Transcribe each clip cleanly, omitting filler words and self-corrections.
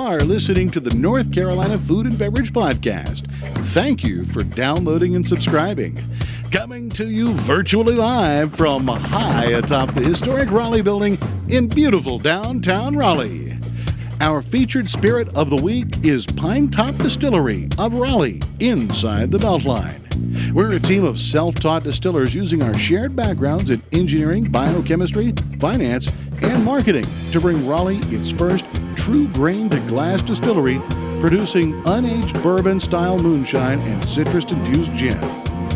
are listening to the North Carolina Food and Beverage Podcast. Thank you for downloading and subscribing. Coming to you virtually live from high atop the historic Raleigh building in beautiful downtown Raleigh. Our featured spirit of the week is Pine Top Distillery of Raleigh, inside the Beltline. We're a team of self-taught distillers using our shared backgrounds in engineering, biochemistry, finance, and marketing to bring Raleigh its first true grain-to-glass distillery, producing unaged bourbon-style moonshine and citrus-infused gin.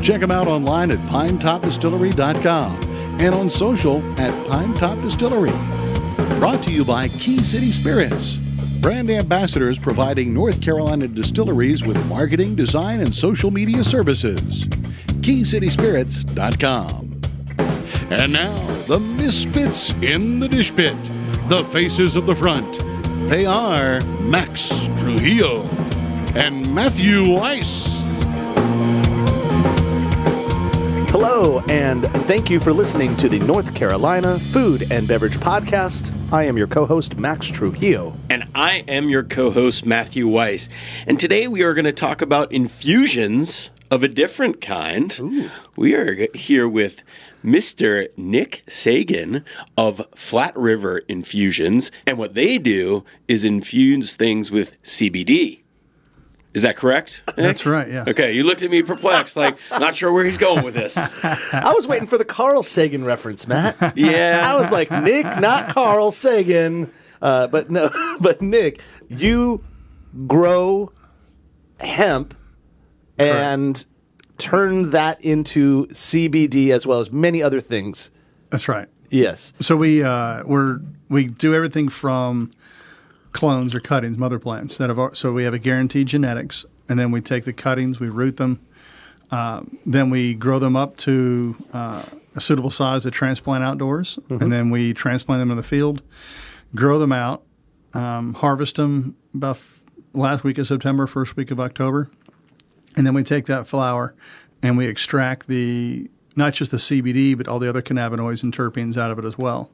Check them out online at pinetopdistillery.com and on social at Pine Top Distillery. Brought to you by Key City Spirits, brand ambassadors providing North Carolina distilleries with marketing, design, and social media services. KeyCitySpirits.com. And now, the misfits in the dish pit, the faces of the front. They are Max Trujillo and Matthew Weiss. Hello, and thank you for listening to the North Carolina Food and Beverage Podcast. I am your co-host, Max Trujillo. And I am your co-host, Matthew Weiss. And today we are going to talk about infusions of a different kind. Ooh. We are here with Mr. Nick Sagan of Flat River Infusions. And what they do is infuse things with CBD. Is that correct, Nick? That's right, yeah. Okay, you looked at me perplexed, like, not sure where he's going with this. I was waiting for the Carl Sagan reference, Matt. Yeah. I was like, Nick, not Carl Sagan. But Nick, you grow hemp and turn that into CBD as well as many other things. That's right. Yes. So we do everything from clones or cuttings, mother plants so we have a guaranteed genetics, and then we take the cuttings, we root them, then we grow them up to a suitable size to transplant outdoors, and then we transplant them in the field, grow them out, harvest them about last week of September, first week of October, and then we take that flower and we extract not just the CBD but all the other cannabinoids and terpenes out of it as well,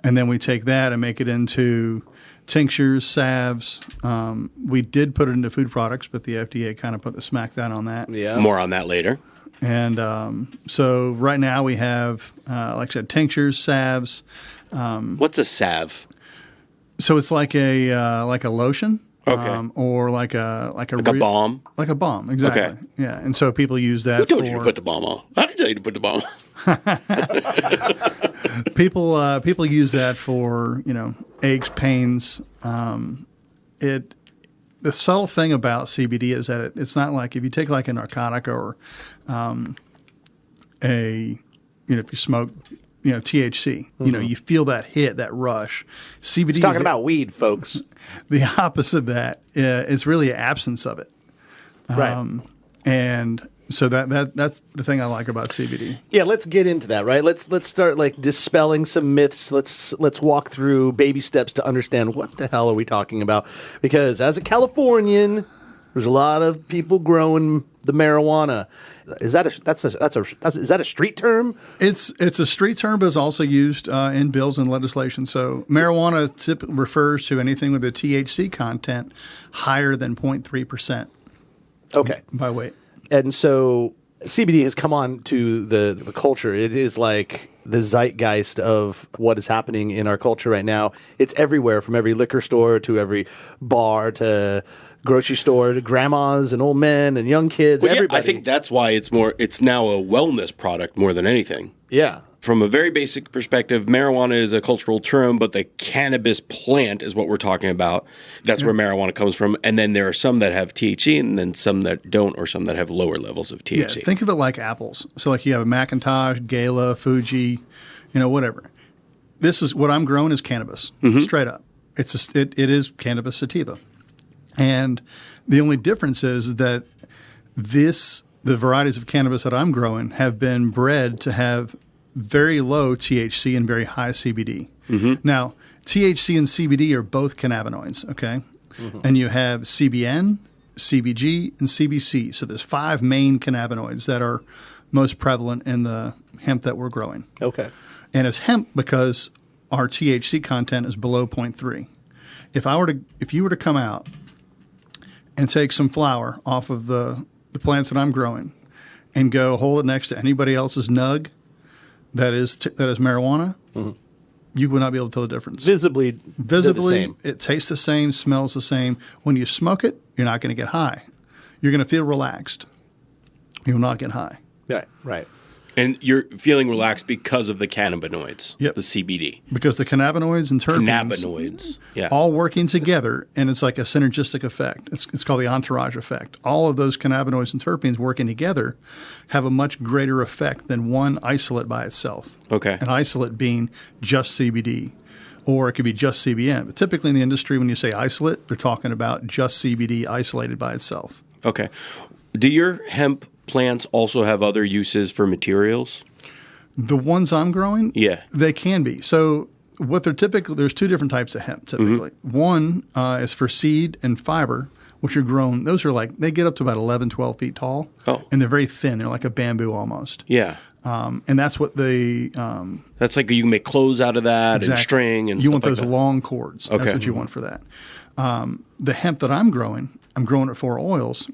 and then we take that and make it into tinctures, salves. We did put it into food products, but the FDA kind of put the smackdown on that. Yeah. More on that later. And so right now we have, like I said, tinctures, salves. What's a salve? So it's like a lotion. Okay. Or like a balm. Like a balm, exactly. Okay. Yeah, and so people use that. Who told you to put the balm on? I didn't tell you to put the balm on. People use that for aches, pains. The subtle thing about CBD is that it's not like if you take like a narcotic or if you smoke THC, you feel that hit, that rush. CBD He's talking about weed, folks. The opposite of that is really an absence of it. Right. And so that's the thing I like about CBD. Yeah, let's get into that, right? Let's start like dispelling some myths. Let's walk through baby steps to understand what the hell are we talking about. Because as a Californian, there's a lot of people growing the marijuana. Is that a street term? It's a street term, but it's also used in bills and legislation. So marijuana typically refers to anything with a THC content higher than 0.3%. Okay, by weight. And so CBD has come on to the culture. It is like the zeitgeist of what is happening in our culture right now. It's everywhere, from every liquor store to every bar to grocery store to grandmas and old men and young kids. Well, everybody. I think that's why it's now a wellness product more than anything. Yeah. From a very basic perspective, marijuana is a cultural term, but the cannabis plant is what we're talking about. That's where marijuana comes from. And then there are some that have THC and then some that don't, or some that have lower levels of THC. Yeah, think of it like apples. So like you have a Macintosh, Gala, Fuji, whatever. This is what I'm growing is cannabis, straight up. It is cannabis sativa. And the only difference is that the varieties of cannabis that I'm growing have been bred to have very low THC and very high CBD. Now, THC and CBD are both cannabinoids, okay? And you have CBN, CBG, and CBC. So there's 5 main cannabinoids that are most prevalent in the hemp that we're growing. Okay. And it's hemp because our THC content is below 0.3. If you were to come out and take some flower off of the plants that I'm growing and go hold it next to anybody else's nug that is marijuana, you would not be able to tell the difference. Visibly, they're the same. It tastes the same, smells the same. When you smoke it, you're not going to get high. You're going to feel relaxed. You will not get high. Right. And you're feeling relaxed because of the cannabinoids, Yep. the CBD. Because the cannabinoids and terpenes all working together, and it's like a synergistic effect. It's called the entourage effect. All of those cannabinoids and terpenes working together have a much greater effect than one isolate by itself. Okay. An isolate being just CBD, or it could be just CBN. But typically in the industry, when you say isolate, they're talking about just CBD isolated by itself. Okay. Do your hemp plants also have other uses for materials? The ones I'm growing, Yeah. they can be. So what they're typically, there's two different types of hemp typically. One is for seed and fiber, which are grown. Those are like, they get up to about 11, 12 feet tall. Oh. And they're very thin. They're like a bamboo almost. Yeah. And that's what they... That's like you can make clothes out of that and string and you stuff want like those that. long cords. Okay. That's what you want for that. The hemp that I'm growing it for oils,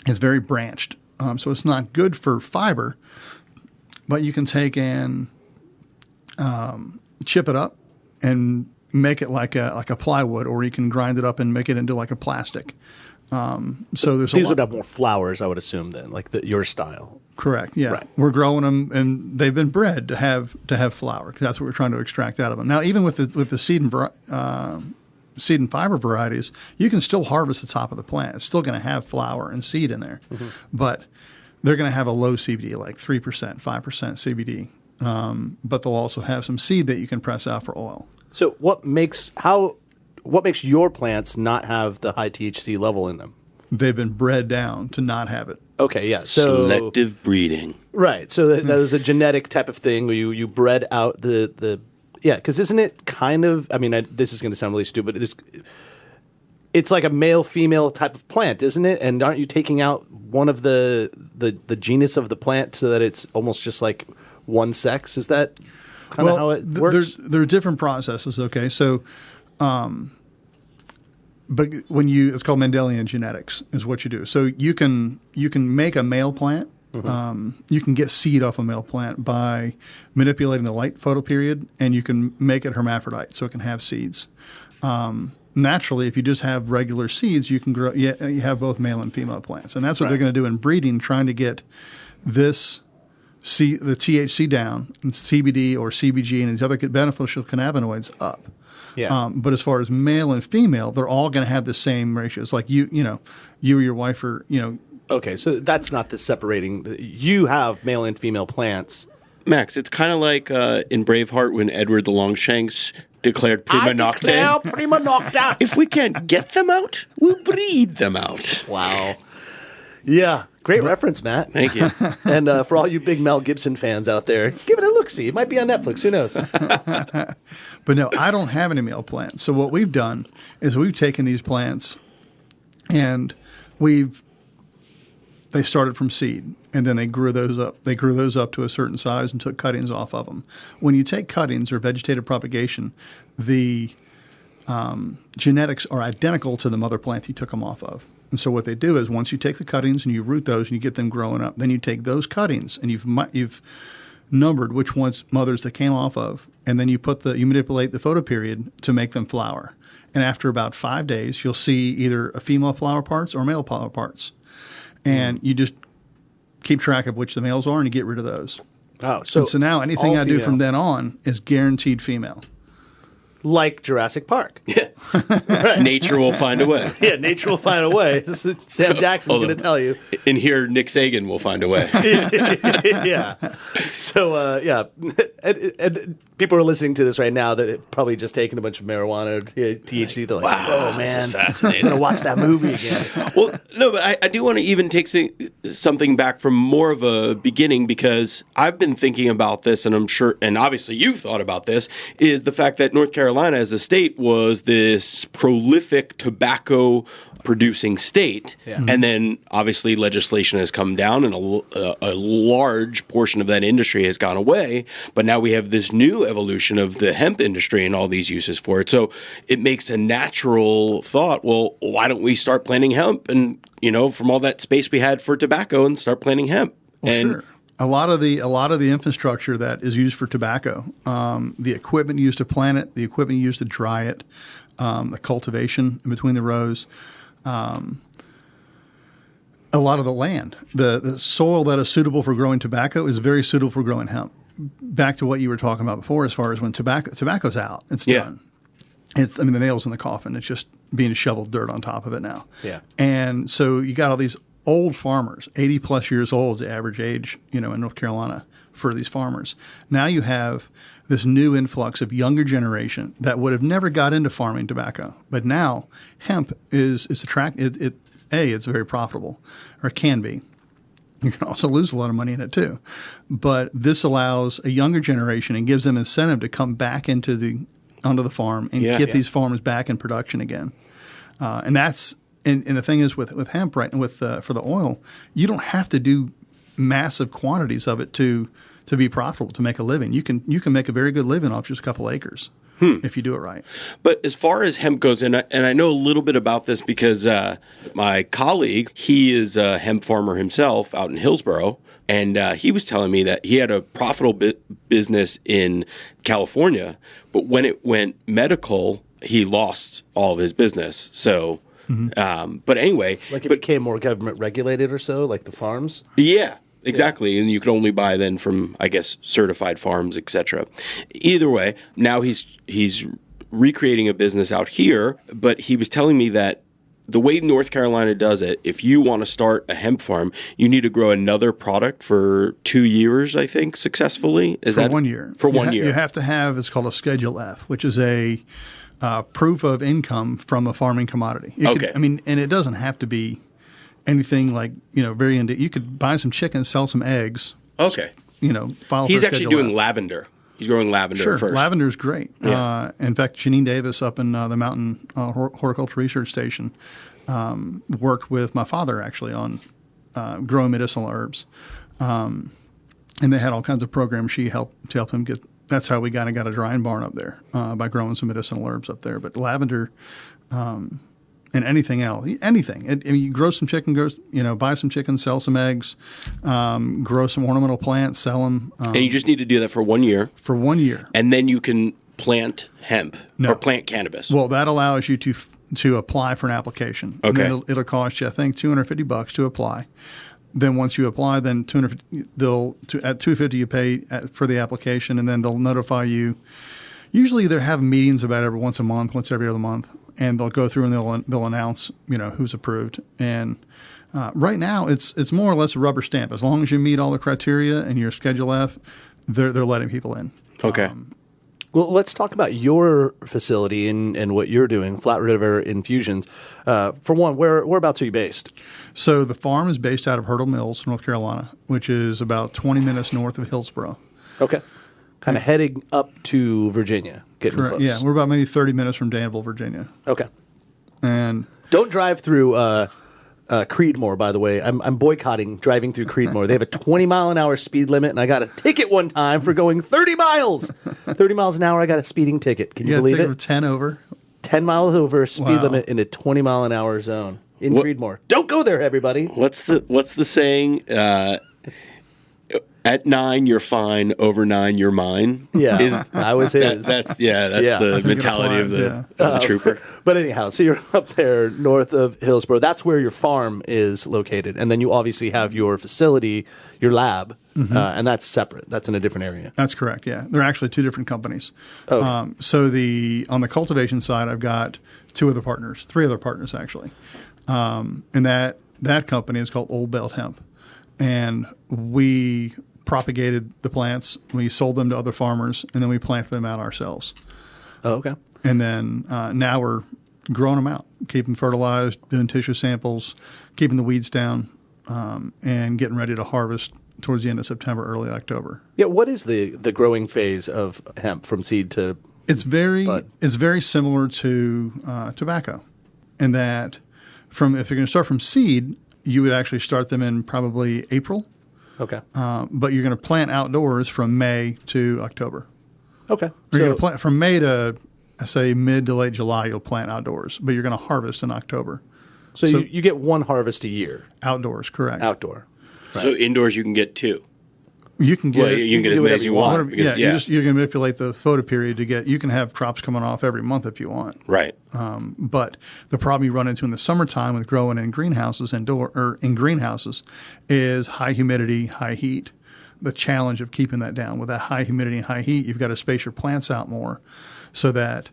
is very branched. So it's not good for fiber, but you can take and chip it up and make it like a plywood, or you can grind it up and make it into like a plastic. So there's These would have more flowers, I would assume, then, like your style. Correct. Yeah, Right. We're growing them, and they've been bred to have flower. That's what we're trying to extract out of them. Now, even with the seed and fiber varieties, you can still harvest the top of the plant. It's still going to have flower and seed in there, but they're going to have a low CBD, like 3%, 5% CBD. But they'll also have some seed that you can press out for oil. So what makes your plants not have the high THC level in them? They've been bred down to not have it. Okay, yeah. So Selective breeding. right. So that was a genetic type of thing where you bred out the yeah. Because isn't it kind of? I mean, this is going to sound really stupid. It's like a male female type of plant, isn't it? And aren't you taking out one of the genus of the plant so that it's almost just like one sex? Is that kind of how it works? There are different processes. Okay, so, but it's called Mendelian genetics is what you do. So you can make a male plant. You can get seed off a male plant by manipulating the light photoperiod, and you can make it hermaphrodite, so it can have seeds. Naturally, if you just have regular seeds, you can grow. You have both male and female plants, and that's what they're going to do in breeding, trying to get the THC down, and CBD or CBG and these other beneficial cannabinoids up. Yeah. But as far as male and female, they're all going to have the same ratios. Like you or your wife are, Okay, so that's not the separating. You have male and female plants. Max, it's kind of like in Braveheart when Edward the Longshanks declared prima nocte. Prima nocte. If we can't get them out, we'll breed them out. Wow. Yeah, great reference, Matt. Thank you. And for all you big Mel Gibson fans out there, give it a look-see. It might be on Netflix. Who knows? But no, I don't have any male plants. So what we've done is we've taken these plants and they started from seed, and then they grew those up. They grew those up to a certain size and took cuttings off of them. When you take cuttings or vegetative propagation, the genetics are identical to the mother plant you took them off of. And so what they do is once you take the cuttings and you root those and you get them growing up, then you take those cuttings and you've numbered which ones mothers they came off of, and then you manipulate the photoperiod to make them flower. And after about 5 days, you'll see either a female flower parts or male flower parts. And you just keep track of which the males are and you get rid of those. Oh, So now anything all I do female. from then on is guaranteed female. Like Jurassic Park. Nature will find a way. Yeah, nature will find a way. Sam Jackson's going to tell you. And here, Nick Sagan will find a way. Yeah. So, and people are listening to this right now that have probably just taken a bunch of marijuana or THC. They're like, Wow, oh, this man. is fascinating. I'm going to watch that movie again. Well, no, but I do want to even take something back from more of a beginning, because I've been thinking about this, and I'm sure, and obviously you've thought about this, is the fact that North Carolina Carolina as a state was this prolific tobacco producing state. Yeah. And then obviously legislation has come down and a large portion of that industry has gone away. But now we have this new evolution of the hemp industry and all these uses for it. So it makes a natural thought, well, why don't we start planting hemp and, from all that space we had for tobacco and start planting hemp? Well, and sure. A lot of the infrastructure that is used for tobacco, the equipment used to plant it, the equipment used to dry it, the cultivation in between the rows, a lot of the land, the soil that is suitable for growing tobacco is very suitable for growing hemp. Back to what you were talking about before, as far as when tobacco's out, it's done. The nail's in the coffin. It's just being shoveled dirt on top of it now. Yeah. And so you got all these old farmers, 80 plus years old is the average age, in North Carolina for these farmers. Now you have this new influx of younger generation that would have never got into farming tobacco. But now hemp is attractive. It's very profitable, or it can be. You can also lose a lot of money in it too. But this allows a younger generation and gives them incentive to come back onto the farm and get these farmers back in production again. And that's and the thing is with hemp, right, and for the oil, you don't have to do massive quantities of it to be profitable, to make a living. You can make a very good living off just a couple acres if you do it right. But as far as hemp goes, and I know a little bit about this because my colleague, he is a hemp farmer himself out in Hillsborough, and he was telling me that he had a profitable business in California, but when it went medical, he lost all of his business. So, but anyway, Like it became more government regulated or so, like the farms? yeah. Exactly, and you could only buy then from, I guess, certified farms, etc. Either way, now he's recreating a business out here, but he was telling me that the way North Carolina does it, if you want to start a hemp farm, you need to grow another product for 2 years, I think, successfully. Is For that 1 year. For 1 year. You have to have, it's called a Schedule F, which is a proof of income from a farming commodity. And it doesn't have to be anything like, very you could buy some chicken, sell some eggs. Okay. File He's for actually Schedule doing F. lavender. He's growing lavender Sure, first. lavender's great. Yeah. In fact, Janine Davis up in the Mountain Horticulture Research Station worked with my father actually on growing medicinal herbs, and they had all kinds of programs she helped to help him get. That's how we got a drying barn up there by growing some medicinal herbs up there. But lavender. And anything else, anything. You grow some chicken, buy some chicken, sell some eggs, grow some ornamental plants, sell them. And you just need to do that for 1 year. For 1 year. And then you can plant hemp or plant cannabis. Well, that allows you to apply for an application. Okay. And then it'll cost you, I think, $250 to apply. Then once you apply, then at $250 you pay for the application, and then they'll notify you. Usually they're having meetings about every once every other month. And they'll go through and they'll announce, who's approved. And right now, it's more or less a rubber stamp. As long as you meet all the criteria and your Schedule F, they're letting people in. Okay. Well, let's talk about your facility and what you're doing, Flat River Infusions. For one, whereabouts are you based? So the farm is based out of Hurdle Mills, North Carolina, which is about 20 minutes north of Hillsborough. Okay. Kind of heading up to Virginia, getting Correct. close. Yeah, we're about maybe 30 minutes from Danville, Virginia. Okay. And Don't drive through Creedmoor, by the way. I'm boycotting driving through Creedmoor. They have a 20-mile-an-hour speed limit, and I got a ticket one time for going 30 miles. 30 miles an hour, I got a speeding ticket. Can you believe take it? 10 over. 10 miles over speed Wow. limit in a 20-mile-an-hour zone in Creedmoor. Don't go there, everybody. What's the saying? At 9 you're fine. Over 9 you're mine. Yeah, I was his. That's the I think it mentality applies, of the trooper. But anyhow, so you're up there north of Hillsborough. That's where your farm is located. And then you obviously have your facility, your lab, and that's separate. That's in a different area. That's correct, yeah. They're actually two different companies. Okay. On the cultivation side, I've got three other partners actually. And that company is called Old Belt Hemp. And we propagated the plants, we sold them to other farmers, and then we planted them out ourselves. Oh, okay. And then now we're growing them out, keeping fertilized, doing tissue samples, keeping the weeds down, and getting ready to harvest towards the end of September, early October. Yeah, what is the growing phase of hemp from seed to It's very similar to tobacco, in that if you're going to start from seed, you would actually start them in probably April. Okay. But you're going to plant outdoors from May to October. Okay. Or you're going to plant from May to, say, mid to late July. You'll plant outdoors, but you're going to harvest in October. So you get one harvest a year. Outdoors, correct. Outdoor. Right. So indoors you can get 2. You can get You can get as many as you want. You can manipulate the photo period to get. You can have crops coming off every month if you want. Right. But the problem you run into in the summertime with growing in greenhouses is high humidity, high heat. The challenge of keeping that down with that high humidity and high heat, you've got to space your plants out more, so that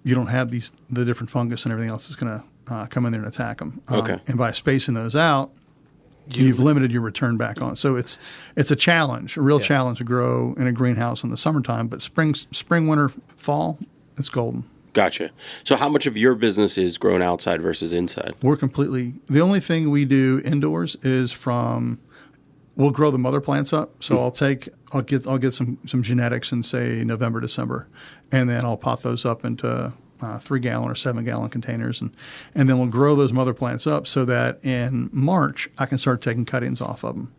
you don't have the different fungus and everything else that's going to come in there and attack them. Okay. And by spacing those out, you've limited your return back on. So it's a challenge, a real challenge to grow in a greenhouse in the summertime. But spring, winter, fall, it's golden. Gotcha. So how much of your business is grown outside versus inside? The only thing we do indoors is we'll grow the mother plants up. So I'll get some genetics in, say, November, December, and then I'll pot those up into 3-gallon or 7-gallon containers, and then we'll grow those mother plants up so that in March I can start taking cuttings off of them.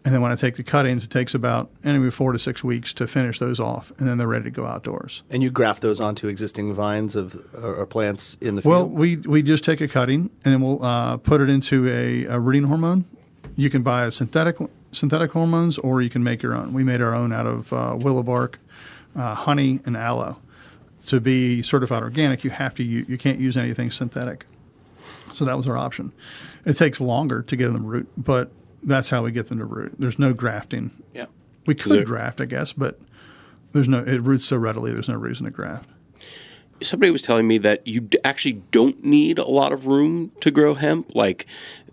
And then when I take the cuttings, it takes about anyway 4 to 6 weeks to finish those off, and then they're ready to go outdoors. And you graft those onto existing vines or plants in the field? Well, we just take a cutting and then we'll put it into a rooting hormone. You can buy synthetic hormones, or you can make your own. We made our own out of willow bark, honey, and aloe. To be certified organic, you can't use anything synthetic. So that was our option. It takes longer to get them to root, but that's how we get them to root. There's no grafting. Yeah. We could graft, I guess, but it roots so readily, there's no reason to graft. Somebody was telling me that you actually don't need a lot of room to grow hemp, like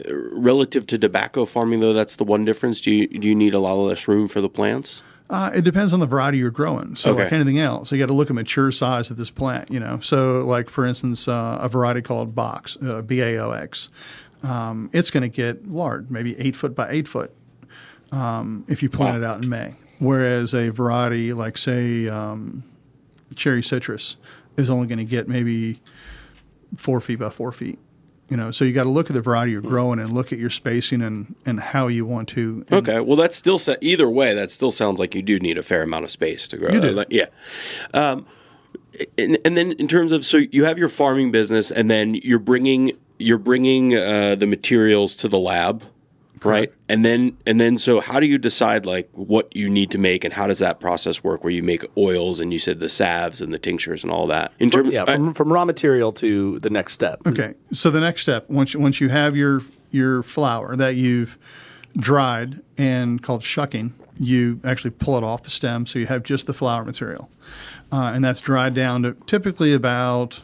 relative to tobacco farming, though. That's the one difference. Do you need a lot less room for the plants? It depends on the variety you're growing. So like anything else, you got to look at mature size of this plant, So like, for instance, a variety called Box, BAOX, it's going to get large, maybe 8 foot by 8 foot if you plant it out in May. Whereas a variety like, say, cherry citrus is only going to get maybe 4 feet by 4 feet. So you got to look at the variety you're growing and look at your spacing and how you want to. Okay, well, that's still either way. That still sounds like you do need a fair amount of space to grow. You do, yeah. And then in terms of, so you have your farming business, and then you're bringing the materials to the lab, right? And then so how do you decide like what you need to make, and how does that process work? Where you make oils, and you said the salves and the tinctures and all that. From raw material to the next step. Okay, so the next step, once you have your flower that you've dried and called shucking, you actually pull it off the stem, so you have just the flower material, and that's dried down to typically at about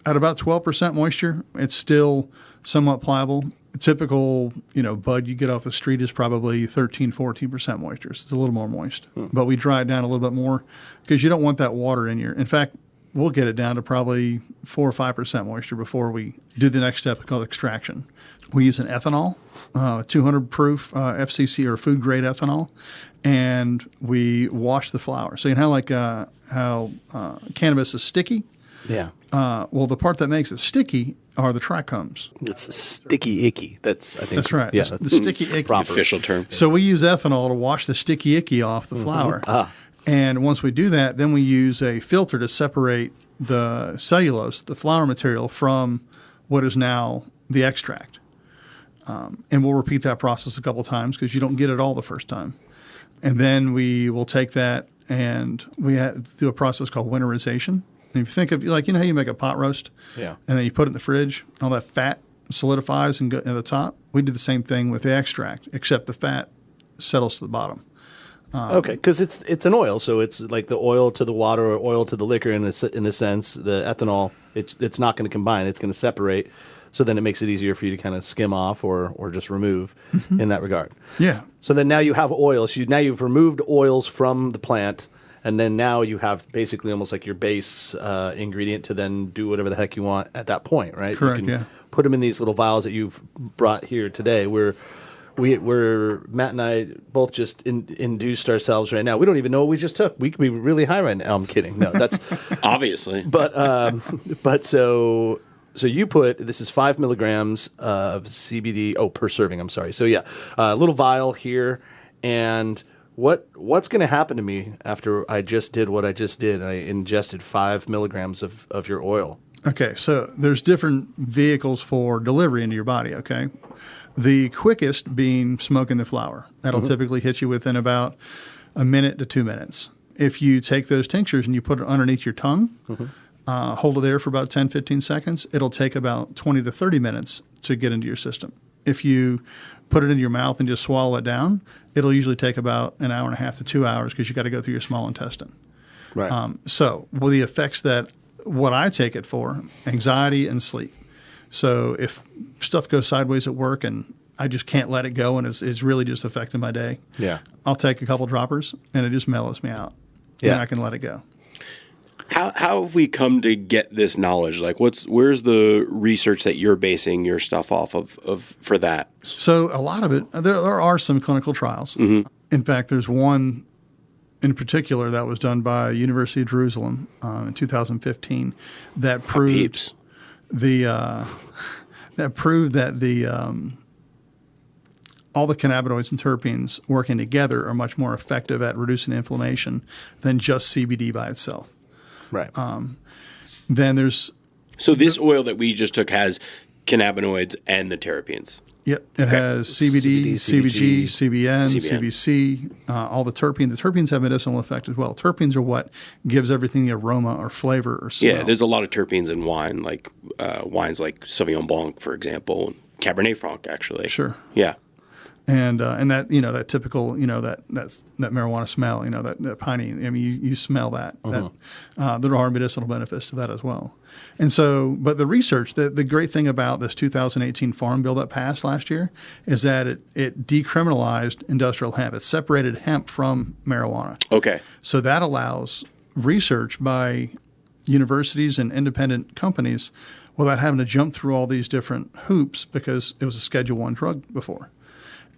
12% moisture. It's still somewhat pliable. Typical, bud you get off the street is probably 13-14% moisture. So it's a little more moist. But we dry it down a little bit more because you don't want that water in your. In fact, we'll get it down to probably 4 or 5% moisture before we do the next step called extraction. We use an ethanol, 200 proof FCC or food grade ethanol, and we wash the flower. So you know how cannabis is sticky? Yeah. Well, the part that makes it sticky are the trichomes. It's sticky icky. That's right. Yeah, the sticky icky. Proper. Official term. So we use ethanol to wash the sticky icky off the flower. And once we do that, then we use a filter to separate the cellulose, the flower material, from what is now the extract. And we'll repeat that process a couple times because you don't get it all the first time. And then we will take that and we do a process called winterization. And if you think of, how you make a pot roast? Yeah. And then you put it in the fridge, all that fat solidifies and go at the top. We do the same thing with the extract, except the fat settles to the bottom. Okay, because it's an oil, so it's like the oil to the water or oil to the liquor in the sense. The ethanol, it's not going to combine; it's going to separate. So then it makes it easier for you to kind of skim off or just remove in that regard. Yeah. So then now you have oils. Now you've removed oils from the plant, and then now you have basically almost like your base ingredient to then do whatever the heck you want at that point, right? Correct. You can put them in these little vials that you've brought here today. We're we're Matt and I both just induced ourselves right now. We don't even know what we just took. We could be really high right now. I'm kidding. No, that's Obviously. but so you put, this is 5 milligrams of CBD per serving. I'm sorry. So yeah, a little vial here, and what's going to happen to me after I just did what I just did? I ingested 5 milligrams of your oil. Okay, so there's different vehicles for delivery into your body, okay? The quickest being smoking the flower. That'll typically hit you within about a minute to 2 minutes. If you take those tinctures and you put it underneath your tongue, hold it there for about 10, 15 seconds, it'll take about 20 to 30 minutes to get into your system. If you put it in your mouth and just swallow it down, it'll usually take about an hour and a half to 2 hours because you got to go through your small intestine. Right. Well, the effects that what I take it for, anxiety and sleep. So if stuff goes sideways at work and I just can't let it go and it's really just affecting my day, I'll take a couple droppers and it just mellows me out. Yeah. And I can let it go. How have we come to get this knowledge? Like, where's the research that you're basing your stuff off of for that? So a lot of it, there are some clinical trials. In fact, there's one in particular that was done by University of Jerusalem in 2015 that proved that all the cannabinoids and terpenes working together are much more effective at reducing inflammation than just CBD by itself. Right. Then there's this oil that we just took has cannabinoids and the terpenes. Yep, it has CBD, CBG, CBN, CBC, all the terpenes. The terpenes have medicinal effect as well. Terpenes are what gives everything the aroma or flavor or smell. Yeah, there's a lot of terpenes in wine, like wines like Sauvignon Blanc, for example, and Cabernet Franc, actually. Sure. Yeah. And that that typical that marijuana smell, that piney. I mean, you smell that. There are medicinal benefits to that as well. And so, but the research, the great thing about this 2018 Farm Bill that passed last year is that it decriminalized industrial hemp. It separated hemp from marijuana. Okay. So that allows research by universities and independent companies without having to jump through all these different hoops because it was a Schedule I drug before.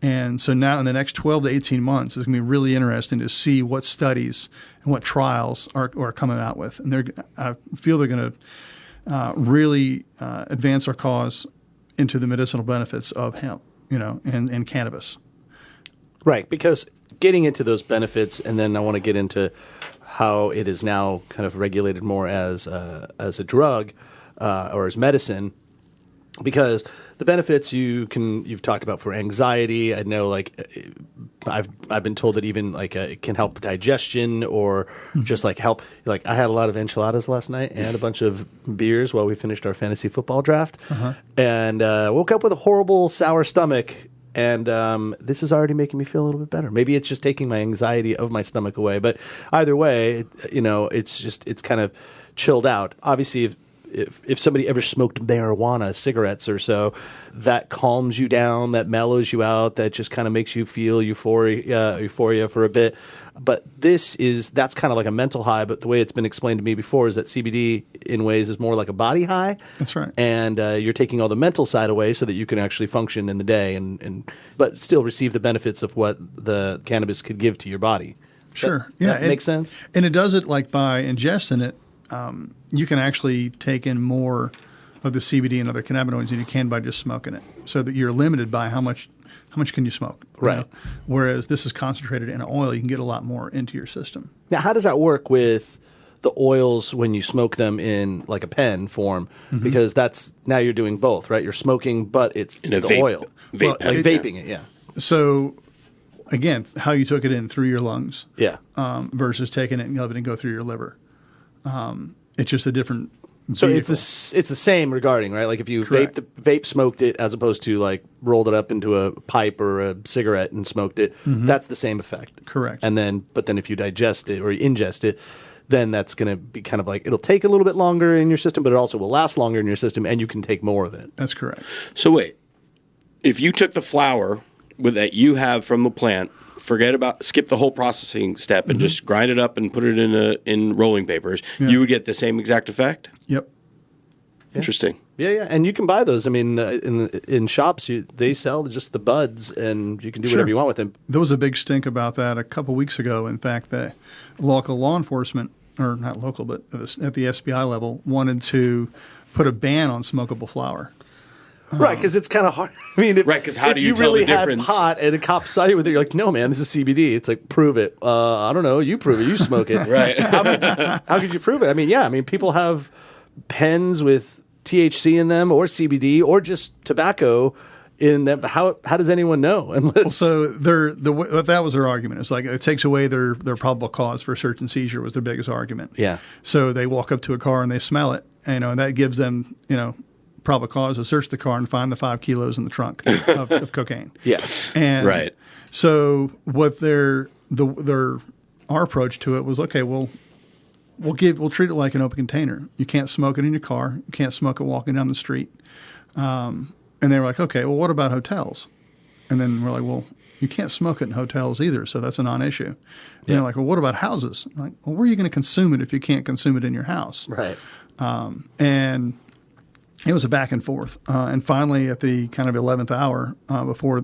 And so now in the next 12 to 18 months, it's going to be really interesting to see what studies and what trials are coming out with. And I feel they're going to really advance our cause into the medicinal benefits of hemp, and cannabis. Right, because getting into those benefits, and then I want to get into how it is now kind of regulated more as a drug or as medicine, because the benefits you've talked about for anxiety. I know, I've been told that even it can help digestion or just help. Like, I had a lot of enchiladas last night and a bunch of beers while we finished our fantasy football draft, and woke up with a horrible sour stomach. And this is already making me feel a little bit better. Maybe it's just taking my anxiety of my stomach away. But either way, it's kind of chilled out. Obviously, if somebody ever smoked marijuana, cigarettes or so, that calms you down, that mellows you out, that just kind of makes you feel euphoria for a bit. But that's kind of like a mental high. But the way it's been explained to me before is that CBD in ways is more like a body high. That's right. And you're taking all the mental side away so that you can actually function in the day but still receive the benefits of what the cannabis could give to your body. Sure. That makes sense. And it does it by ingesting it. You can actually take in more of the CBD and other cannabinoids than you can by just smoking it, so that you're limited by how much can you smoke. Right. Whereas this is concentrated in oil, you can get a lot more into your system. Now, how does that work with the oils when you smoke them in like a pen form? Because now you're doing both, right? You're smoking, but it's in the oil. Vaping it, yeah. So again, how you took it in through your lungs, versus taking it and letting it go through your liver. It's just a different So vehicle. it's the same regarding, right? Like if you vape smoked it as opposed to rolled it up into a pipe or a cigarette and smoked it, that's the same effect. Correct. And but then if you digest it or ingest it, then that's going to be kind of it'll take a little bit longer in your system, but it also will last longer in your system, and you can take more of it. That's correct. So wait, if you took the flour that you have from the plant, skip the whole processing step and just grind it up and put it in rolling papers, you would get the same exact effect? Yep. Interesting. Yeah, and you can buy those. I mean, in shops, they sell just the buds, and you can do whatever you want with them. There was a big stink about that a couple weeks ago. In fact, the local law enforcement, or not local, but at the SBI level, wanted to put a ban on smokable flower. Right, because it's kind of hard. I mean, because how do you if tell really the difference? Had pot and a cop saw you with it, you're like, no, man, this is CBD. It's like, prove it. I don't know. You prove it. You smoke it. Right. How could you prove it? I mean, people have pens with THC in them, or CBD, or just tobacco in them. How does anyone know? So that was their argument. It's like it takes away their probable cause for search and seizure was their biggest argument. Yeah. So they walk up to a car and they smell it, and that gives them probable cause to search the car and find the 5 kilos in the trunk of cocaine. Yeah. And right. So what our approach to it was, okay, well, we'll treat it like an open container. You can't smoke it in your car. You can't smoke it walking down the street. And they were like, okay, well, what about hotels? And then we're like, well, you can't smoke it in hotels either, so that's a non-issue. And they're like, well, what about houses? I'm like, well, where are you going to consume it if you can't consume it in your house? Right. And it was a back and forth. And finally, at the kind of 11th hour before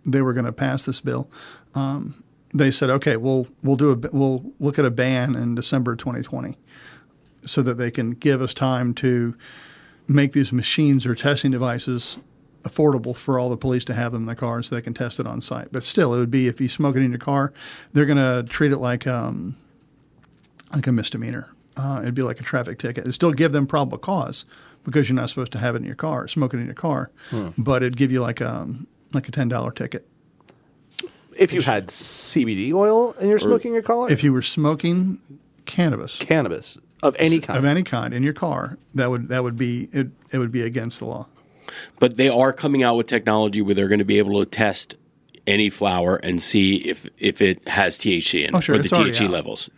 they were going to pass this bill, they said, okay, we'll look at a ban in December 2020 so that they can give us time to make these machines or testing devices affordable for all the police to have them in the car so they can test it on site. But still, it would be if you smoke it in your car, they're going to treat it like a misdemeanor. It'd be like a traffic ticket. It'd still give them probable cause because you're not supposed to have it in your car, smoke it in your car. But it'd give you like a $10 ticket. If you had CBD oil in your smoking your car? If you were smoking cannabis of any kind in your car, that would be it would be against the law. But they are coming out with technology where they're going to be able to test any flower and see if it has THC in it, or the THC levels.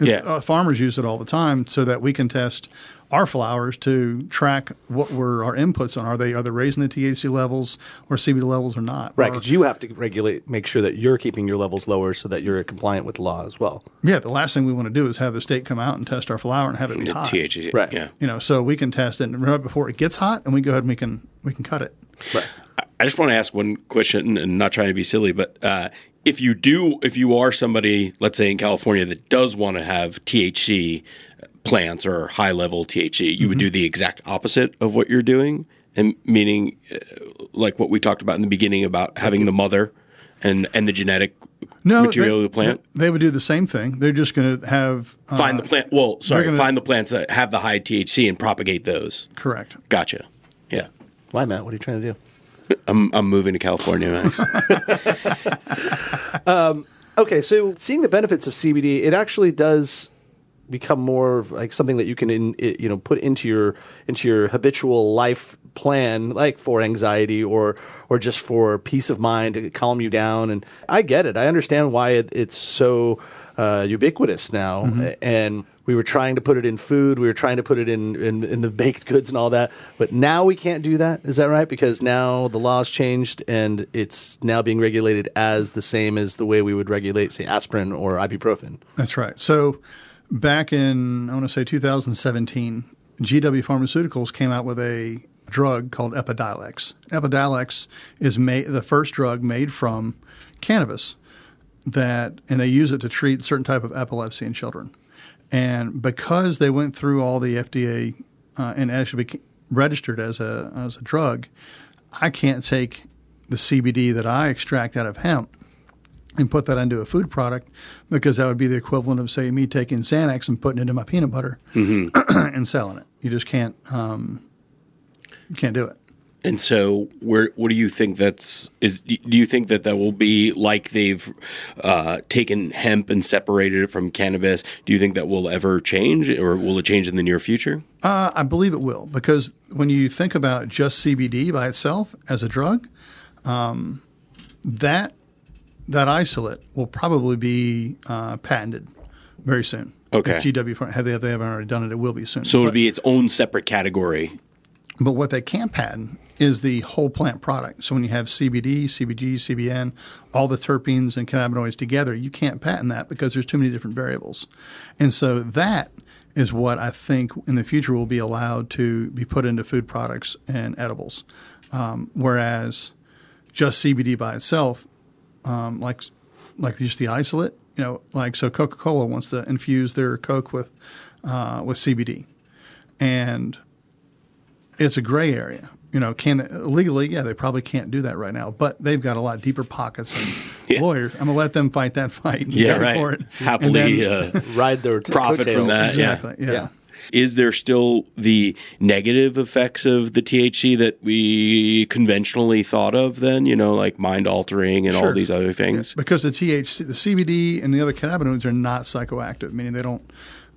Farmers use it all the time so that we can test our flowers to track what our inputs on. Are they raising the THC levels or CBD levels or not? Right, because you have to make sure that you're keeping your levels lower so that you're compliant with the law as well. Yeah, the last thing we want to do is have the state come out and test our flower and have it be hot. THC, right? Yeah, so we can test it right before it gets hot, and we go ahead and we can cut it. Right. I just want to ask one question, and not trying to be silly, but if you are somebody, let's say in California, that does want to have THC plants or high level THC, you would do the exact opposite of what you're doing, and meaning like what we talked about in the beginning about having the mother and the genetic material of the plant. They would do the same thing. They're just going to have find the plant. Well, find the plants that have the high THC and propagate those. Correct. Gotcha. Yeah. Why, Matt? What are you trying to do? I'm moving to California, Max. Okay, so seeing the benefits of CBD, it actually does become more of like something that you can put into your habitual life plan, like for anxiety or just for peace of mind, to calm you down. And I get it. I understand why it's so ubiquitous now. And we were trying to put it in food. We were trying to put it in the baked goods and all that. But now we can't do that. Is that right? Because now the law's changed and it's now being regulated as the same as the way we would regulate, say, aspirin or ibuprofen. That's right. So back in, I want to say 2017, GW Pharmaceuticals came out with a drug called Epidiolex. Epidiolex is the first drug made from cannabis and they use it to treat certain type of epilepsy in children. And because they went through all the FDA and actually became registered as a drug, I can't take the CBD that I extract out of hemp and put that into a food product, because that would be the equivalent of, say, me taking Xanax and putting it into my peanut butter and selling it. You just can't do it. And so, what do you think do you think that will be like they've taken hemp and separated it from cannabis? Do you think that will ever change, or will it change in the near future? I believe it will, because when you think about just CBD by itself as a drug, that isolate will probably be patented very soon. Okay. If GW, they haven't already done it, it will be soon. So it'll be its own separate category. But what they can't patent is the whole plant product. So when you have CBD, CBG, CBN, all the terpenes and cannabinoids together, you can't patent that because there's too many different variables. And so that is what I think in the future will be allowed to be put into food products and edibles. Whereas just CBD by itself, like just the isolate, so Coca-Cola wants to infuse their Coke with CBD, and it's a gray area. Legally, they probably can't do that right now, but they've got a lot deeper pockets and lawyers. I'm going to let them fight that fight. For it. Happily ride their profit from that. Exactly. Yeah. Is there still the negative effects of the THC that we conventionally thought of then, like mind altering and all these other things? Yeah, because the THC, the CBD and the other cannabinoids are not psychoactive, meaning they don't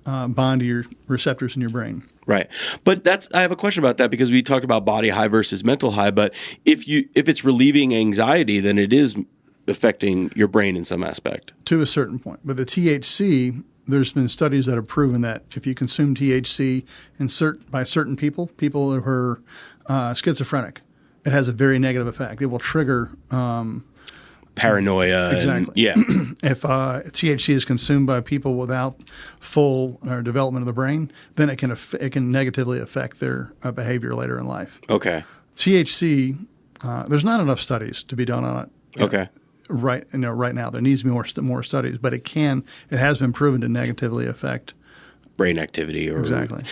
bond to your receptors in your brain. Right. But I have a question about that because we talked about body high versus mental high, but if it's relieving anxiety, then it is affecting your brain in some aspect. To a certain point. But the THC, there's been studies that have proven that if you consume THC by certain people who are schizophrenic, it has a very negative effect. It will trigger paranoia. Exactly. If THC is consumed by people without full development of the brain, then it can negatively affect their behavior later in life. Okay. THC, there's not enough studies to be done on it. Okay. Right now there needs to be more studies, but it has been proven to negatively affect brain activity. Exactly.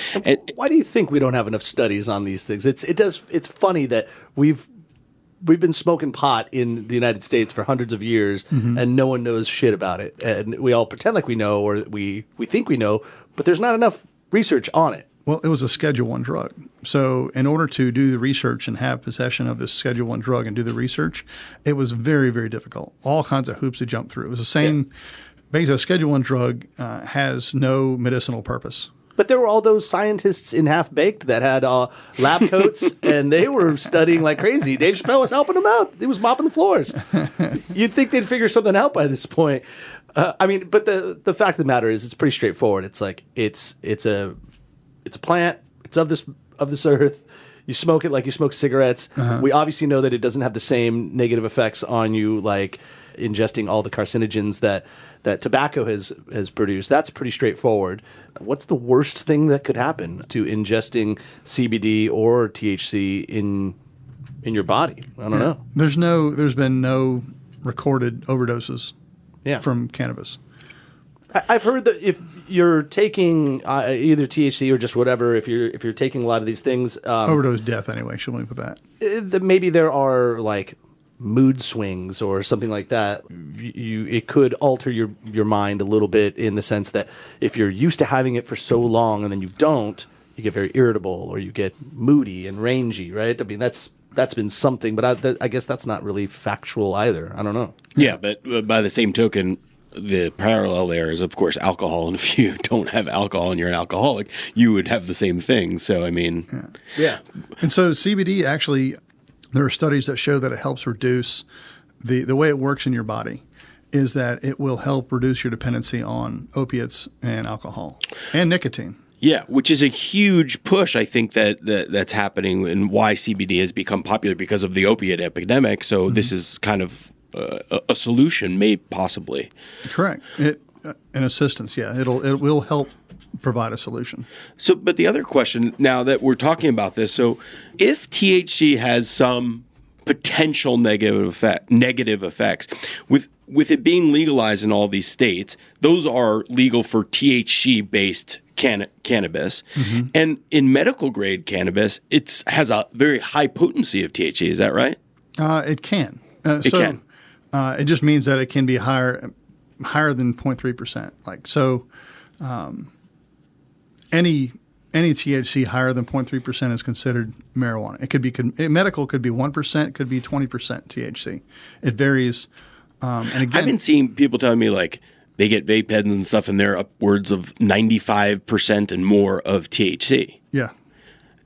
Why do you think we don't have enough studies on these things? It's funny that we've been smoking pot in the United States for hundreds of years, and no one knows shit about it. And we all pretend like we know, or we think we know, but there's not enough research on it. Well, it was a Schedule I drug. So in order to do the research and have possession of this Schedule I drug and do the research, it was very, very difficult. All kinds of hoops to jump through. It was the same. Basically, a Schedule I drug has no medicinal purpose. But there were all those scientists in Half Baked that had lab coats, and they were studying like crazy. Dave Chappelle was helping them out. He was mopping the floors. You'd think they'd figure something out by this point. But the fact of the matter is, it's pretty straightforward. It's like it's a plant. It's of this earth. You smoke it like you smoke cigarettes. We obviously know that it doesn't have the same negative effects on you, like ingesting all the carcinogens that tobacco has produced. That's pretty straightforward. What's the worst thing that could happen to ingesting CBD or THC in your body? I don't know. There's been no recorded overdoses from cannabis. I've heard that if you're taking either THC or just whatever, if you're taking a lot of these things, overdose death anyway. Should we put that? Maybe there are like mood swings or something like that. It could alter your mind a little bit in the sense that if you're used to having it for so long and then you don't, you get very irritable or you get moody and rangy, right? I mean, that's been something, but I guess that's not really factual either. I don't know. Yeah, but by the same token, the parallel there is, of course, alcohol. And if you don't have alcohol and you're an alcoholic, you would have the same thing. So, I mean. Yeah. And so CBD actually, there are studies that show that it helps reduce the way it works in your body is that it will help reduce your dependency on opiates and alcohol and nicotine. Yeah, which is a huge push, I think, that's happening and why CBD has become popular because of the opiate epidemic. So this is kind of a solution, maybe possibly. Correct. An assistance, yeah. It will help provide a solution. So, but the other question now that we're talking about this, so if THC has some potential negative effects, with it being legalized in all these states, those are legal for THC-based cannabis. And in medical grade cannabis, it has a very high potency of THC. Is that right? It can. It can. It just means that it can be higher than 0.3%. Like so, any THC higher than 0.3% is considered marijuana. It could be medical could be 1%, could be 20% THC. It varies. And again, I've been seeing people telling me like they get vape pens and stuff, and they're upwards of 95% and more of THC. Yeah.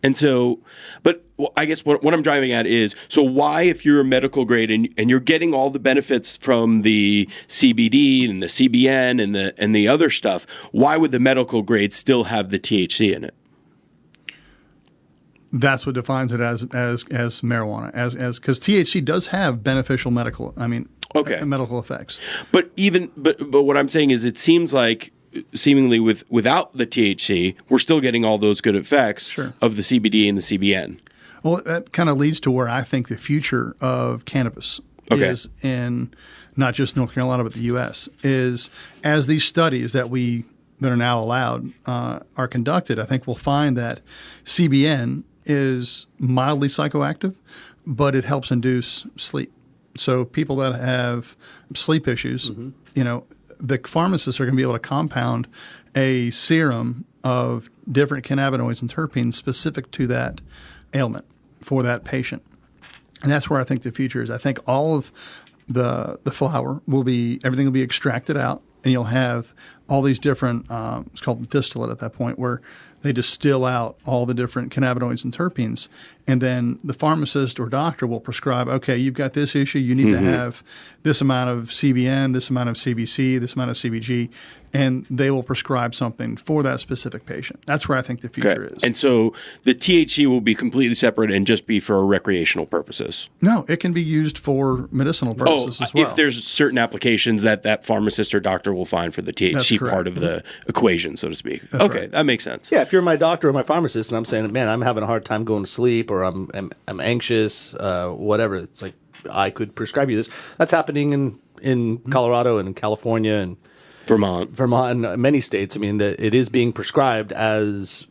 And so, but I guess what I'm driving at is, so why, if you're a medical grade and you're getting all the benefits from the CBD and the CBN and the other stuff, why would the medical grade still have the THC in it? That's what defines it as marijuana, as because THC does have beneficial medical effects. But what I'm saying is, it seems like seemingly without the THC, we're still getting all those good effects Sure. of the CBD and the CBN. Well, that kind of leads to where I think the future of cannabis is in not just North Carolina but the U.S. is as these studies that are now allowed are conducted. I think we'll find that CBN is mildly psychoactive, but it helps induce sleep. So people that have sleep issues, the pharmacists are going to be able to compound a serum of different cannabinoids and terpenes specific to that ailment for that patient. And that's where I think the future is. I think all of the flower everything will be extracted out, and you'll have all these different, it's called distillate at that point, where they distill out all the different cannabinoids and terpenes. And then the pharmacist or doctor will prescribe, okay, you've got this issue. You need to have this amount of CBN, this amount of CBC, this amount of CBG, and they will prescribe something for that specific patient. That's where I think the future is. And so the THC will be completely separate and just be for recreational purposes? No, it can be used for medicinal purposes as well. If there's certain applications that pharmacist or doctor will find for the THC part of the equation, so to speak. That's okay, right. That makes sense. Yeah, if you're my doctor or my pharmacist and I'm saying, man, I'm having a hard time going to sleep or I'm anxious, whatever, it's like I could prescribe you this. That's happening in Colorado and in California and Vermont and many states. I mean, that it is being prescribed as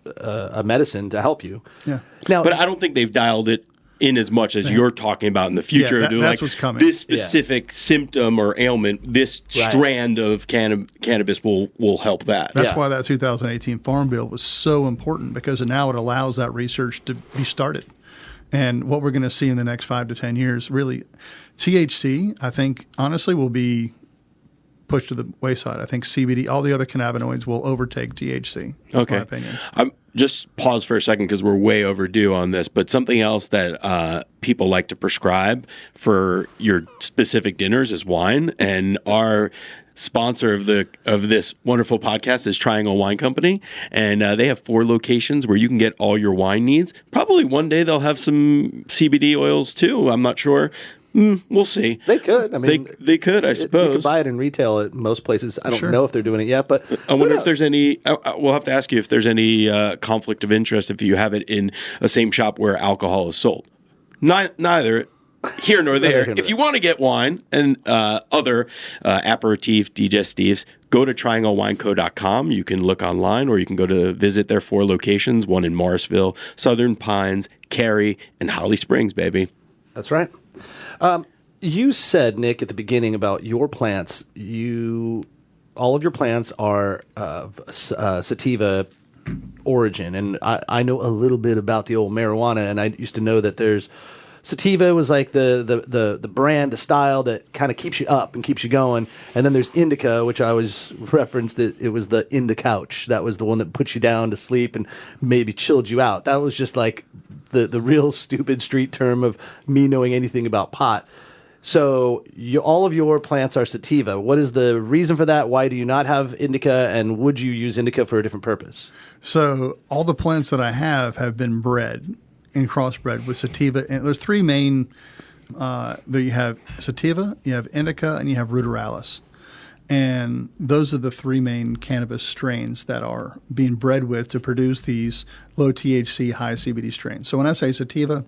a medicine to help you. Yeah. Now, but I don't think they've dialed it in as much as you're talking about in the future. That's what's coming. This specific symptom or ailment, this strand of cannabis will help that. That's why that 2018 Farm Bill was so important, because now it allows that research to be started. And what we're going to see in the next 5 to 10 years, really, THC, I think, honestly, will be pushed to the wayside. I think CBD, all the other cannabinoids will overtake THC, in my opinion. Just pause for a second because we're way overdue on this, but something else that people like to prescribe for your specific dinners is wine. And our sponsor of this wonderful podcast is Triangle Wine Company, and they have 4 locations where you can get all your wine needs. Probably one day they'll have some CBD oils too. I'm not sure. We'll see. They could. I mean, they could. I suppose you could buy it in retail at most places. I don't know if they're doing it yet, but I wonder if there's any. We'll have to ask you if there's any conflict of interest if you have it in a same shop where alcohol is sold. Neither here nor there. If you want to get wine and other aperitif, digestives, go to trianglewineco.com. You can look online, or you can go to visit their 4 locations: one in Morrisville, Southern Pines, Cary, and Holly Springs. Baby, that's right. You said, Nick, at the beginning about your plants. All of your plants are sativa origin, and I know a little bit about the old marijuana, and I used to know that there's sativa was like the brand, the style that kind of keeps you up and keeps you going, and then there's indica, which I always referenced that it was the couch. That was the one that puts you down to sleep and maybe chilled you out. That was just like the real stupid street term of me knowing anything about pot. So all of your plants are sativa. What is the reason for that? Why do you not have indica? And would you use indica for a different purpose? So all the plants that I have been bred and crossbred with sativa. And there's 3 main, you have sativa, you have indica, and you have ruderalis. And those are the 3 main cannabis strains that are being bred with to produce these low THC, high CBD strains. So when I say sativa,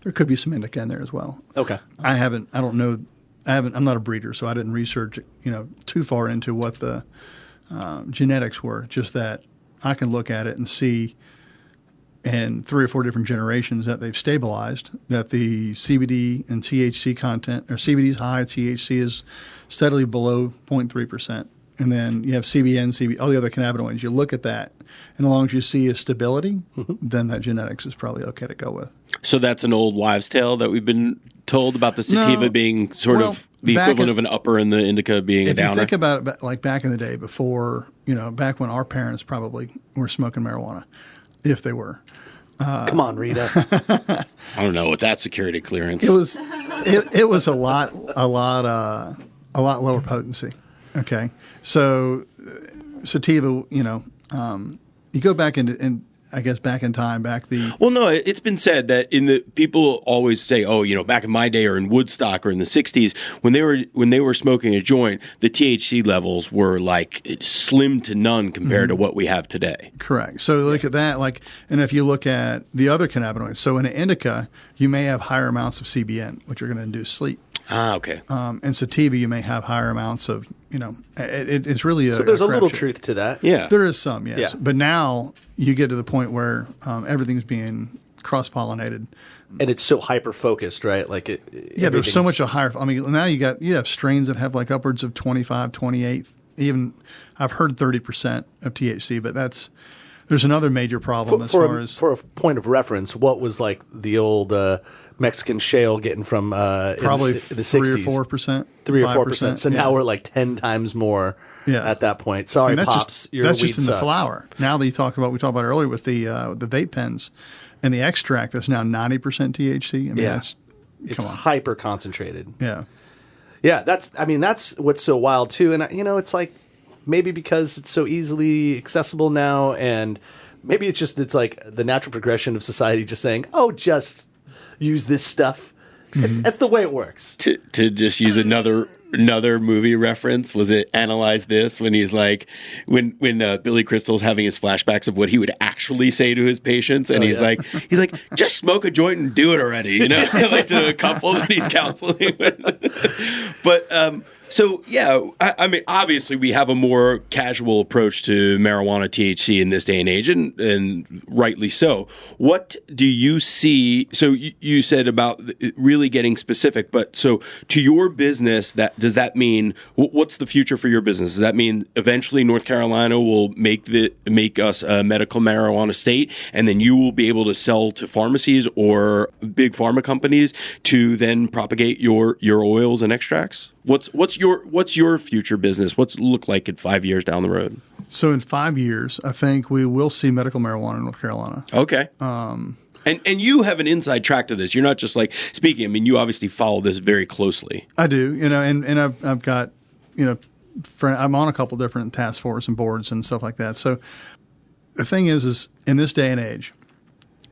there could be some indica in there as well. Okay. I'm not a breeder, so I didn't research, too far into what the genetics were. Just that I can look at it and see in 3 or 4 different generations that they've stabilized, that the CBD and THC content, or CBD is high, THC is steadily below 0.3%. And then you have CBN, all the other cannabinoids. You look at that, and as long as you see a stability, then that genetics is probably okay to go with. So that's an old wives' tale that we've been told about the sativa being sort of the equivalent of an upper and the indica being a downer. If you think about it, like back in the day before, back when our parents probably were smoking marijuana, if they were. Come on, Rita. I don't know with that security clearance. It was a lot lower potency. Okay, so sativa, you go back and I guess back in time, Well, no, it's been said that people always say, oh, back in my day or in Woodstock or in the 60s, when they were smoking a joint, the THC levels were like slim to none compared to what we have today. Correct. So look at that, and if you look at the other cannabinoids, so in an indica, you may have higher amounts of CBN, which are going to induce sleep. Ah, okay. And sativa, you may have higher amounts of, it's really So there's a little crapshoot. truth to that. Yeah. There is some, yes. Yeah. But now you get to the point where everything's being cross-pollinated. And it's so hyper-focused, right? Yeah, there's so much a higher. I mean, now you have strains that have like upwards of 25, 28, even I've heard 30% of THC, but there's another major problem For a point of reference, what was like the old Mexican shale getting from probably in the 60s? 3 or 4%. 3 or 4%. So yeah. now we're like 10 times more at that point. Sorry, And that's Pops. just, your that's weed just in the sucks. flower. Now that we talked about earlier with the vape pens and the extract that's now 90% THC. I mean, Yeah. it's It's hyper concentrated. Yeah. Yeah, that's what's so wild too. And it's like maybe because it's so easily accessible now, and maybe it's like the natural progression of society just saying, "Oh, just use this stuff." That's the way it works. To just use another movie reference, was it Analyze This, when he's like, when Billy Crystal's having his flashbacks of what he would actually say to his patients, and he's like, just smoke a joint and do it already, like to a couple that he's counseling with. But so yeah, I mean, obviously we have a more casual approach to marijuana THC in this day and age, and rightly so. What do you see? So you said about really getting specific, but so to your business, does that mean what's the future for your business? Does that mean eventually North Carolina will make us a medical marijuana state, and then you will be able to sell to pharmacies or big pharma companies to then propagate your oils and extracts? What's your future business? What's it look like in 5 years down the road? So in 5 years, I think we will see medical marijuana in North Carolina. Okay. And you have an inside track to this. You're not just like speaking. I mean, you obviously follow this very closely. I do, and I've got, I'm on a couple different task force and boards and stuff like that. So the thing is in this day and age,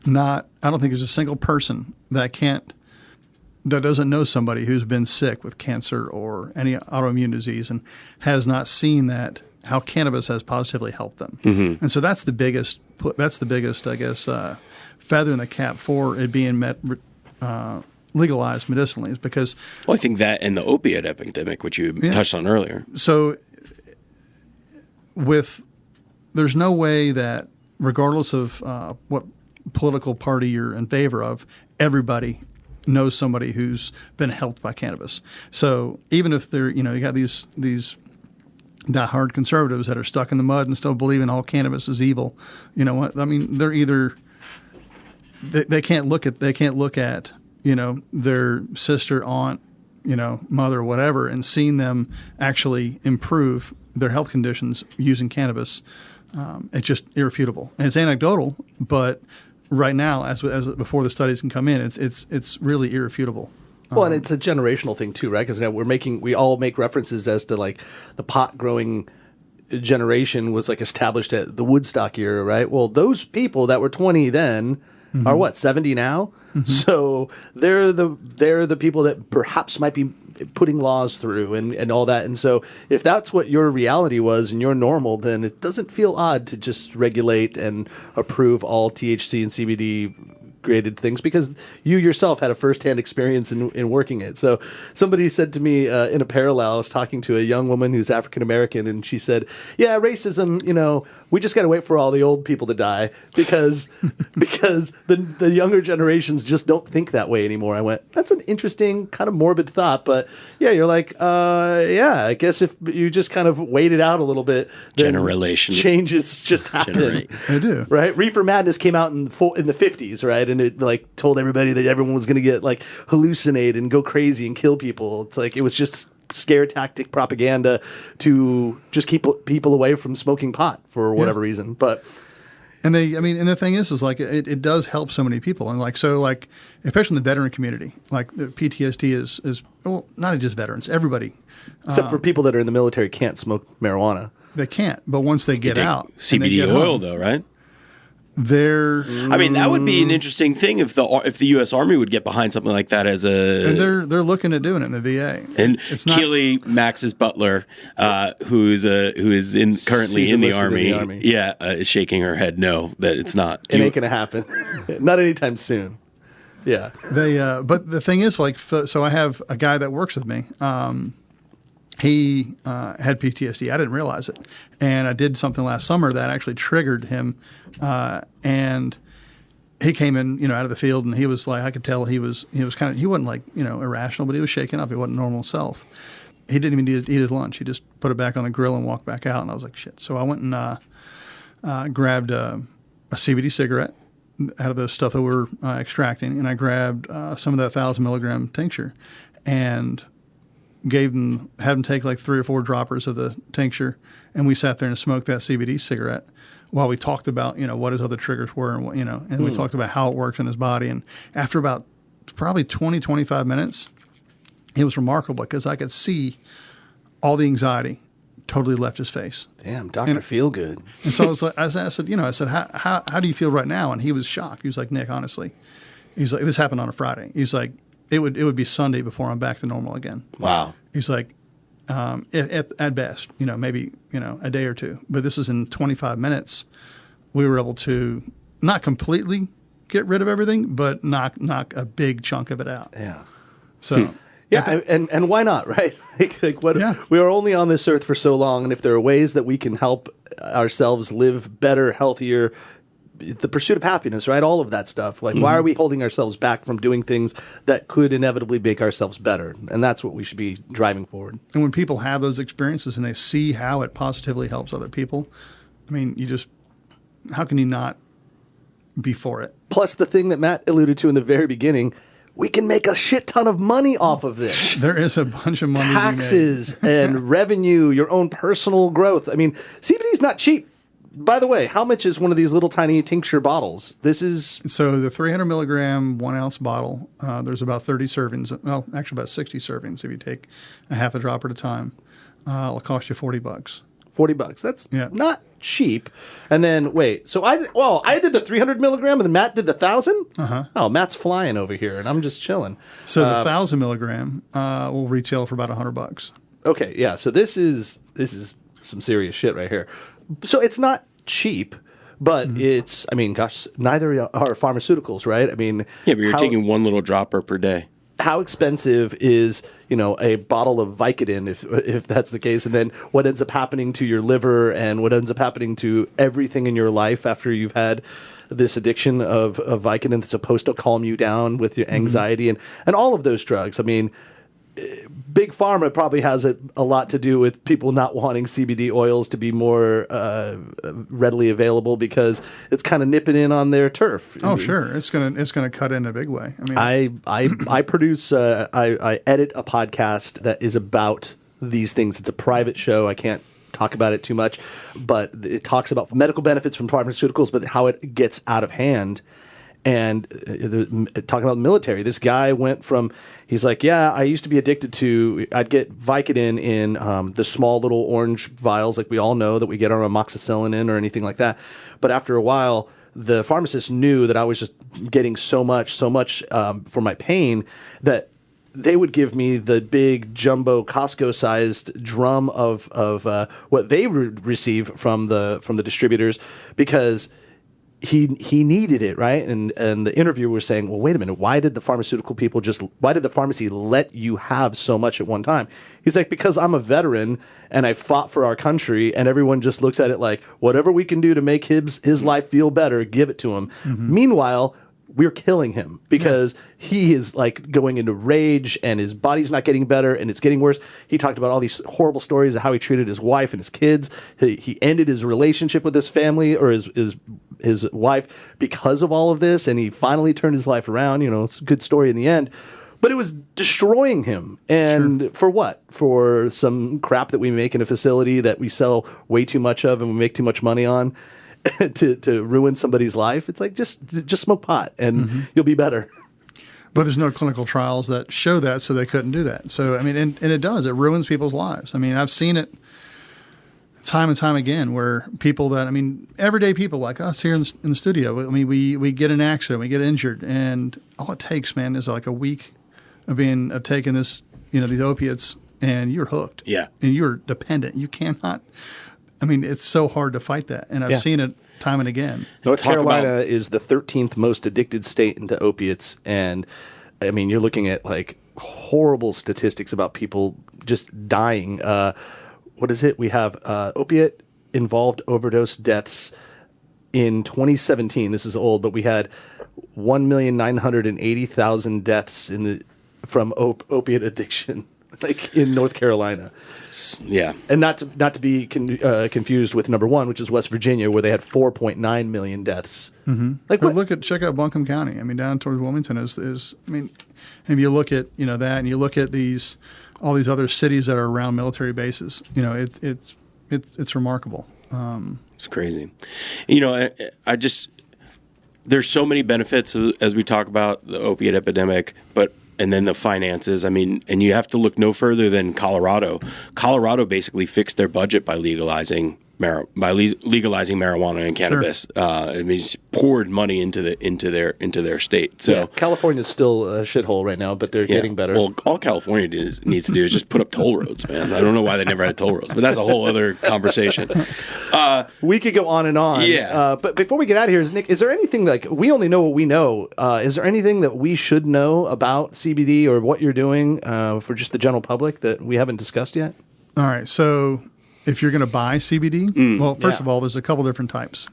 I don't think there's a single person that doesn't know somebody who's been sick with cancer or any autoimmune disease and has not seen how cannabis has positively helped them. Mm-hmm. And so that's the biggest, I guess, feather in the cap for it being legalized medicinally, is because. Well, I think that and the opiate epidemic, which you touched on earlier. So there's no way that regardless of what political party you're in favor of, everybody knows somebody who's been helped by cannabis. So even if they're, you got these diehard conservatives that are stuck in the mud and still believing all cannabis is evil, you know what? I mean, they're either they can't look at their sister, aunt, mother, whatever, and seeing them actually improve their health conditions using cannabis. It's just irrefutable, and it's anecdotal, but right now, as before the studies can come in, it's really irrefutable. Well, and it's a generational thing too, right? Because we all make references as to like the pot growing generation was like established at the Woodstock era, right? Well, those people that were 20 then are what, 70 now? Mm-hmm. So they're the people that perhaps might be putting laws through and all that. And so if that's what your reality was and your normal, then it doesn't feel odd to just regulate and approve all THC and CBD graded things, because you yourself had a firsthand experience in working it. So somebody said to me in a parallel, I was talking to a young woman who's African American, and she said, yeah, racism, we just got to wait for all the old people to die because the younger generations just don't think that way anymore. I went, that's an interesting kind of morbid thought, but yeah, you're like, yeah, I guess if you just kind of wait it out a little bit, then changes just happen. They do. Right? Reefer Madness came out in the 50s, right? And it like told everybody that everyone was going to get like hallucinate and go crazy and kill people. It's like it was just scare tactic propaganda to just keep people away from smoking pot for whatever reason. But and the thing is like it does help so many people, and like especially in the veteran community, like the PTSD is well, not just veterans, everybody except for people that are in the military can't smoke marijuana. They can't, but once they get out, CBD oil though, right? I mean, that would be an interesting thing if the U.S. Army would get behind something like that as a. And they're looking at doing it in the VA. And it's not, Keely, Max's butler, who is currently in the Army, is shaking her head no, that it's not. It ain't gonna happen. Not anytime soon. Yeah. But the thing is, like, so I have a guy that works with me. He had PTSD. I didn't realize it, and I did something last summer that actually triggered him. And he came in, out of the field, and he was like, I could tell he was kind of, he wasn't like, irrational, but he was shaken up. He wasn't normal self. He didn't even eat his lunch. He just put it back on the grill and walked back out. And I was like, shit. So I went and grabbed a CBD cigarette out of the stuff that we're extracting, and I grabbed some of that 1,000 milligram tincture, and had him take like 3 or 4 droppers of the tincture, and we sat there and smoked that CBD cigarette while we talked about, what his other triggers were, and and we talked about how it works in his body. And after about probably 20, 25 minutes, it was remarkable because I could see all the anxiety totally left his face. Damn, Dr. Feelgood. And so I was like, I said, how do you feel right now? And he was shocked. He was like, Nick, honestly, he's like, this happened on a Friday. He's like, it would be Sunday before I'm back to normal again. Wow. He's like, at best, maybe, a day or two. But this is in 25 minutes. We were able to not completely get rid of everything, but knock a big chunk of it out. Yeah. So. Yeah, and why not, right? Yeah. We are only on this earth for so long, and if there are ways that we can help ourselves live better, healthier, the pursuit of happiness, right? All of that stuff. Like, why are we holding ourselves back from doing things that could inevitably make ourselves better? And that's what we should be driving forward. And when people have those experiences and they see how it positively helps other people, I mean, how can you not be for it? Plus, the thing that Matt alluded to in the very begining, we can make a shit ton of money off of this. There is a bunch of money. Taxes and revenue, your own personal growth. I mean, CBD is not cheap. By the way, how much is one of these little tiny tincture bottles? So the 300 milligram 1 ounce bottle, there's about 30 servings. Well, actually about 60 servings if you take a half a drop at a time. It'll cost you $40. $40. That's not cheap. And then so I did the 300 milligram, and then Matt did the 1,000. Oh, Matt's flying over here, and I'm just chilling. So the 1,000 milligram will retail for about $100. Okay, yeah. So this is some serious shit right here. So it's not cheap, but it's. I mean, gosh, neither are pharmaceuticals, right? I mean, yeah, but you're taking one little dropper per day. How expensive is a bottle of Vicodin if that's the case, and then what ends up happening to your liver and what ends up happening to everything in your life after you've had this addiction of Vicodin that's supposed to calm you down with your anxiety and all of those drugs. I mean, Big Pharma probably has a lot to do with people not wanting CBD oils to be more readily available because it's kind of nipping in on their turf. Oh, sure, it's gonna cut in a big way. I mean, I produce I edit a podcast that is about these things. It's a private show. I can't talk about it too much, but it talks about medical benefits from pharmaceuticals, but how it gets out of hand. And talking about the military, this guy went from, he's like, yeah, I used to be addicted to, I'd get Vicodin in the small little orange vials like we all know that we get our amoxicillin in or anything like that. But after a while, the pharmacist knew that I was just getting so much for my pain that they would give me the big jumbo Costco-sized drum of what they receive from the distributors because he needed it, right? And the interviewer was saying, well, wait a minute, why did the pharmacy let you have so much at one time? He's like, because I'm a veteran and I fought for our country, and everyone just looks at it like, whatever we can do to make his life feel better, give it to him. Meanwhile, we're killing him because he is like going into rage and his body's not getting better and it's getting worse. He talked about all these horrible stories of how he treated his wife and his kids. He ended his relationship with his family or his wife because of all of this, and he finally turned his life around. It's a good story in the end. But it was destroying him. And for what? For some crap that we make in a facility that we sell way too much of and we make too much money on. to ruin somebody's life. It's like just smoke pot and you'll be better. But there's no clinical trials that show that, so they couldn't do that. So I mean, and it does. It ruins people's lives. I mean, I've seen it. time and time again where people that, I mean, everyday people like us here in the studio, I mean, we get in an accident, we get injured, and all it takes, man, is like a week of taking this, these opiates, and you're hooked. Yeah. And you're dependent. You cannot, I mean, it's so hard to fight that. And I've seen it time and again. North Carolina is the 13th most addicted state into opiates. And I mean, you're looking at like horrible statistics about people just dying. What is it? We have opiate involved overdose deaths in 2017. This is old, but we had 1,980,000 deaths from opiate addiction, like in North Carolina. Yeah, and not to be confused with number one, which is West Virginia, where they had 4.9 million deaths. Mm-hmm. Like, check out Buncombe County. I mean, down towards Wilmington is. I mean, if you look at that, and you look at all these other cities that are around military bases, it's remarkable. It's crazy. I just there's so many benefits as we talk about the opiate epidemic, and then the finances. I mean, and you have to look no further than Colorado. Colorado basically fixed their budget by legalizing marijuana and cannabis. Sure. I mean, just poured money into their state. So California's still a shithole right now, but they're getting better. Well, all California needs to do is just put up toll roads, man. I don't know why they never had toll roads, but that's a whole other conversation. We could go on and on. Yeah. But before we get out of here, Nick, is there anything we only know what we know? Is there anything that we should know about CBD or what you're doing for just the general public that we haven't discussed yet? All right. So if you're going to buy CBD, well, first of all, there's a couple different types.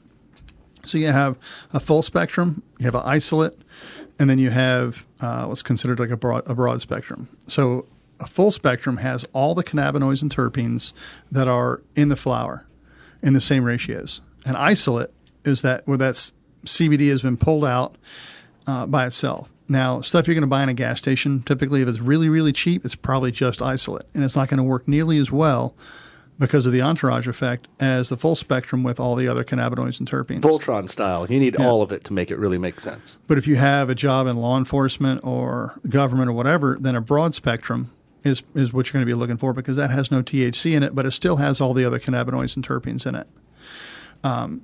So you have a full spectrum, you have an isolate, and then you have what's considered like a broad spectrum. So a full spectrum has all the cannabinoids and terpenes that are in the flower in the same ratios. An isolate is where that CBD has been pulled out by itself. Now, stuff you're going to buy in a gas station, typically if it's really, really cheap, it's probably just isolate. And it's not going to work nearly as well because of the entourage effect as the full spectrum with all the other cannabinoids and terpenes. Voltron style. You need all of it to make it really make sense. But if you have a job in law enforcement or government or whatever, then a broad spectrum is what you're going to be looking for because that has no THC in it, but it still has all the other cannabinoids and terpenes in it.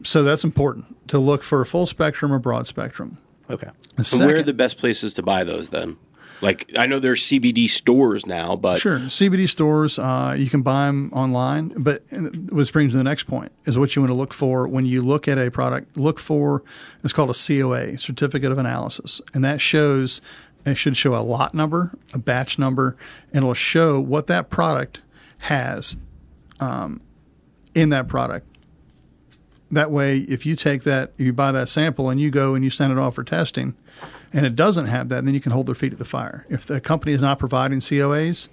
So that's important to look for a full spectrum or broad spectrum. Okay. So where are the best places to buy those then? Like, I know there's CBD stores now, but... Sure. CBD stores, you can buy them online. But what brings me to the next point is what you want to look for when you look at a product. Look for, it's called a COA, Certificate of Analysis. And it should show a lot number, a batch number, and it'll show what that product has in that product. That way, if you buy that sample and you go and you send it off for testing, and it doesn't have that, then you can hold their feet to the fire. If the company is not providing COAs,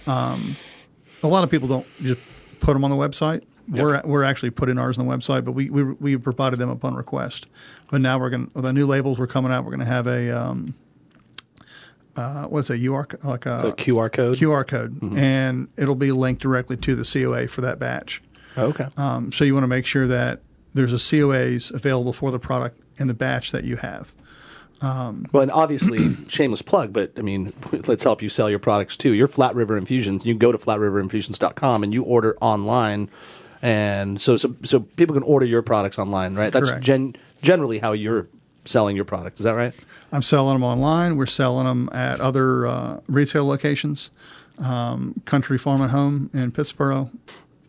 a lot of people don't just put them on the website. Yep. We're actually putting ours on the website, but we provided them upon request. But now the new labels were coming out. We're going to have a what's a QR like a QR code. QR code, and it'll be linked directly to the COA for that batch. Okay. So you want to make sure that there's a COAs available for the product in the batch that you have. Well, and obviously, shameless plug, but I mean, let's help you sell your products too. You're Flat River Infusions. You go to flatriverinfusions.com and you order online, and so people can order your products online, right? That's generally how you're selling your product. Is that right? I'm selling them online. We're selling them at other retail locations. Country Farm and Home in Pittsburgh.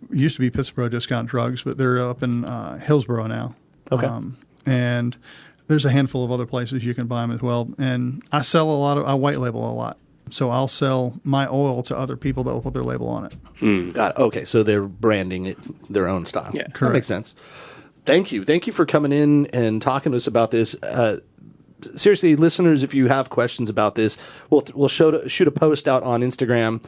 It used to be Pittsburgh Discount Drugs, but they're up in Hillsborough now. Okay. And there's a handful of other places you can buy them as well. And I white label a lot. So I'll sell my oil to other people that will put their label on it. Got it. Okay, so they're branding it their own style. Yeah, correct. That makes sense. Thank you for coming in and talking to us about this. Seriously, listeners, if you have questions about this, we'll shoot a post out on Instagram.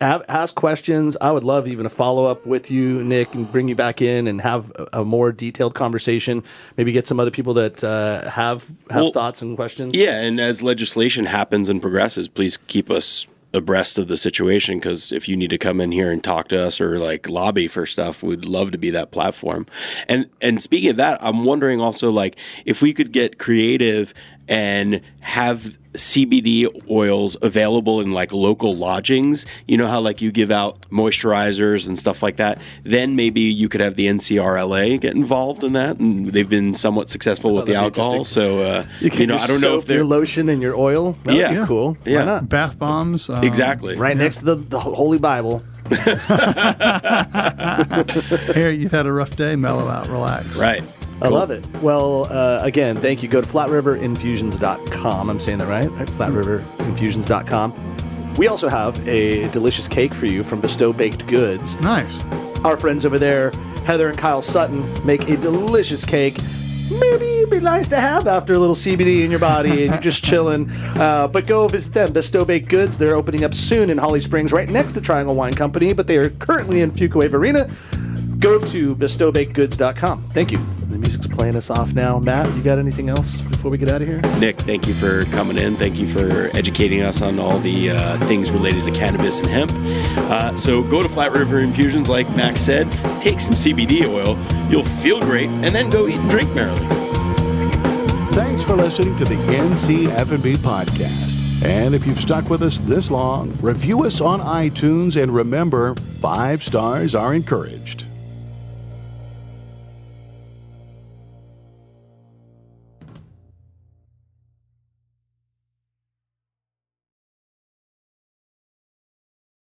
Ask questions. I would love even a follow-up with you, Nick, and bring you back in and have a more detailed conversation. Maybe get some other people that have thoughts and questions. Yeah, and as legislation happens and progresses, please keep us abreast of the situation, because if you need to come in here and talk to us or like lobby for stuff, we'd love to be that platform. And speaking of that, I'm wondering also, like, if we could get creative and have CBD oils available in like local lodgings, you know how like you give out moisturizers and stuff like that, then maybe you could have the NCRLA get involved in that, and they've been somewhat successful with the alcohol. So you know, I don't know if they're your lotion and your oil. That would be cool. Yeah. Why not? Bath bombs. Exactly. Right next to the Holy Bible. Here, you've had a rough day. Mellow out, relax. Right. I love it. Well, again, thank you. Go to flatriverinfusions.com. I'm saying that right? flatriverinfusions.com. We also have a delicious cake for you from Bestow Baked Goods. Nice. Our friends over there, Heather and Kyle Sutton, make a delicious cake. Maybe it'd be nice to have after a little CBD in your body and you're just chilling. But go visit them, Bestow Baked Goods. They're opening up soon in Holly Springs, right next to Triangle Wine Company, but they are currently in Fuquay Arena. Go to bestowbakedgoods.com. Thank you. The music's playing us off now. Matt, you got anything else before we get out of here? Nick, thank you for coming in. Thank you for educating us on all the things related to cannabis and hemp. So go to Flat River Infusions, like Max said. Take some CBD oil. You'll feel great, and then go eat and drink merrily. Thanks for listening to the NC F&B podcast. And if you've stuck with us this long, review us on iTunes, and remember, 5 stars are encouraged.